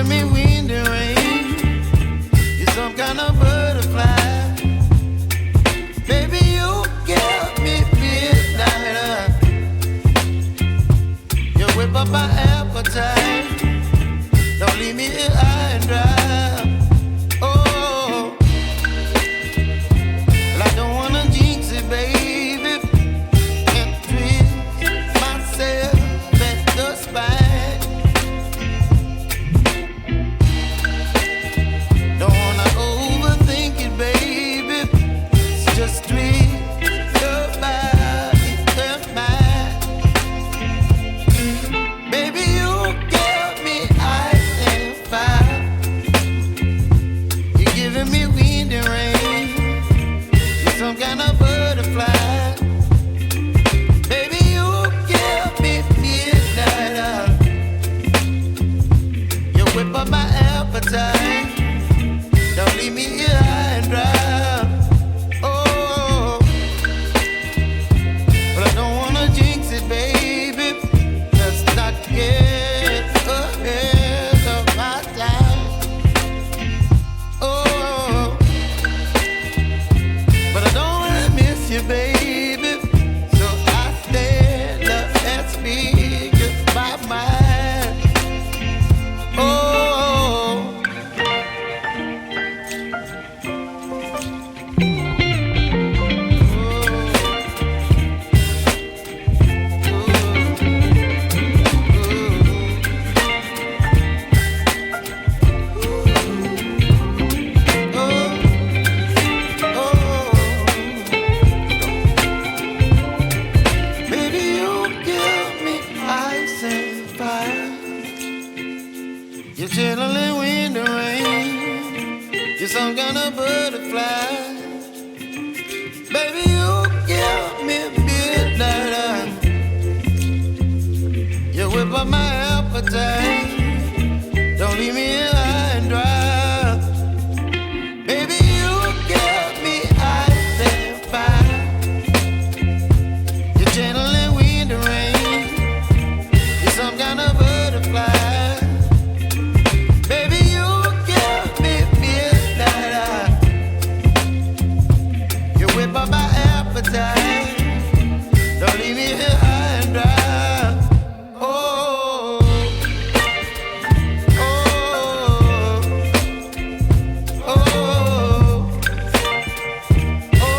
giving me wind and rain. You're some kind of butterfly. Baby, you give me midnight. You whip up my appetite. Don't leave me here high and dry. Oh, well, I don't wanna jinx it, baby. Can't twist myself at the spine. Don't wanna overthink it, baby. It's just twist your body and mine. Baby, you give me ice and fire. You're giving me wind and rain. You're some kind of butterfly. Baby, you give me midnight. You whip up my appetite. Don't leave me here high and dry. Oh, but I don't wanna jinx it, baby. Let's not get ahead of my time. Oh, but I don't wanna miss you, baby. So I stand up and speak my mind. Oh. Baby, you give me ice and fire. You're chilling wind and rain. You're some kind of butterfly. Baby, you give me midnight. You whip up my appetite. Don't leave me here high and dry. Baby, you give me ice and fire. You're channeling wind and rain. You're some kind of butterfly. Baby, you give me midnight. You whip up my appetite. Don't leave me here high and dry. Oh, oh, oh, oh,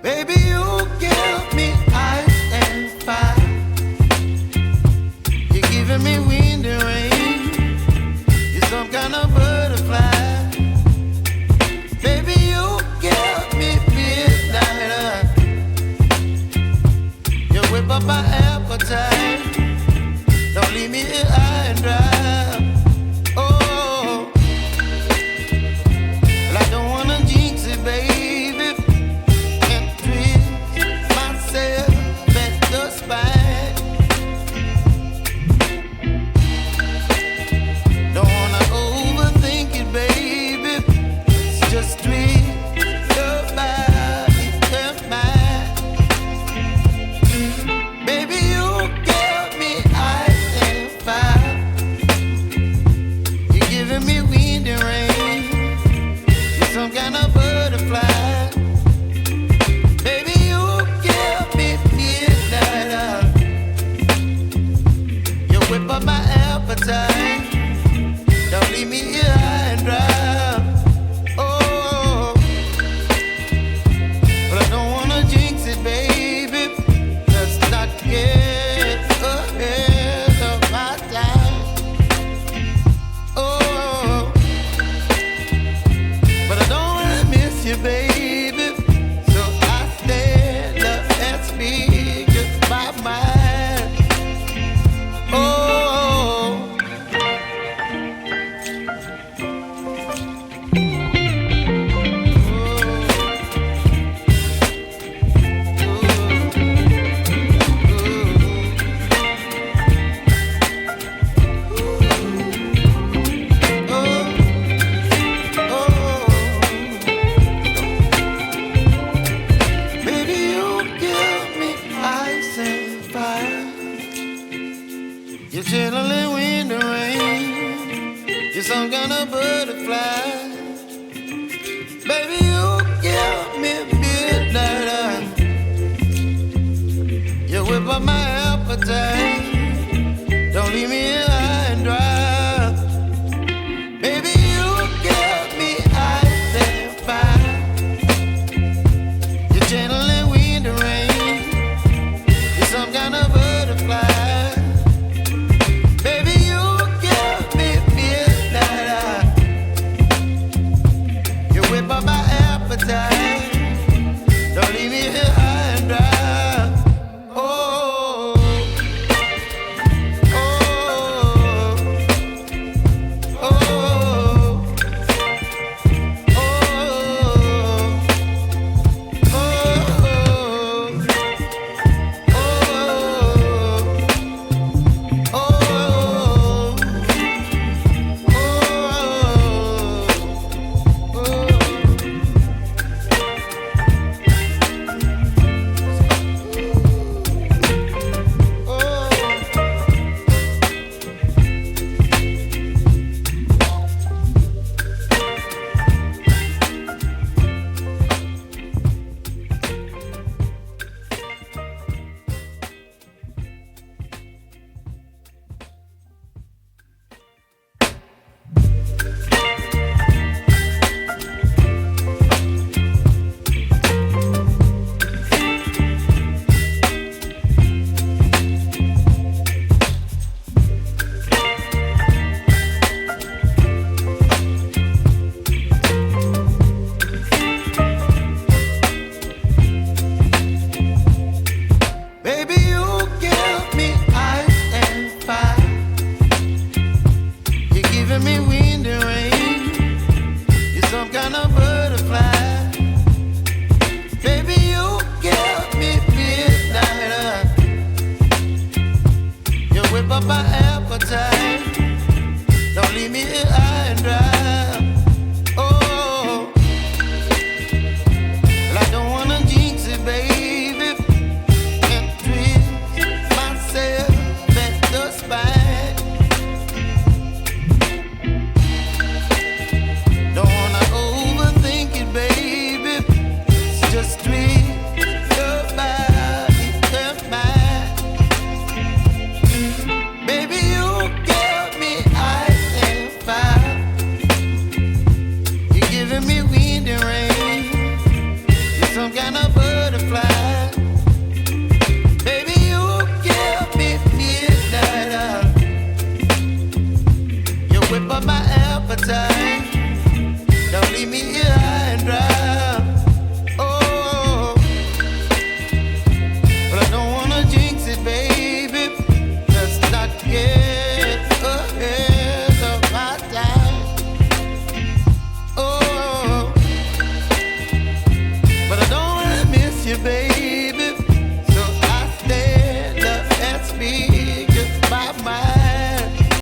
baby, you give me ice and fire. You're giving me wind and rain. You're some kind of butterfly. Baby, you give me midnight. You whip up my appetite. Don't leave me here high and dry. Oh, well, I don't wanna jinx it, baby. Can't twist myself at the spine. Don't wanna overthink it, baby. It's just twist your body and mine. Baby, you give me ice and fire. up my appetite. Don't leave me here high and dry. Oh, but I don't wanna jinx it, baby. Let's not get ahead of my time. Oh, but I don't wanna miss you, baby. So I stand up and speak just my mind. Oh, baby, you give me ice and fire. You're chilling wind and rain. You're some kind of butterfly. Baby, you give me midnight. You whip up my appetite. Don't leave me here high and dry. Baby, you give me ice and fire. You're channeling wind and rain. You're some kind of butterfly. Baby, you give me midnight. You whip up my appetite. Don't leave me here high and dry. Oh, oh, oh, baby, you give me ice and fire. You're giving me wind and rain. You're some kind of butterfly. Baby, you give me midnight. You whip up my appetite. Don't leave me here high and dry.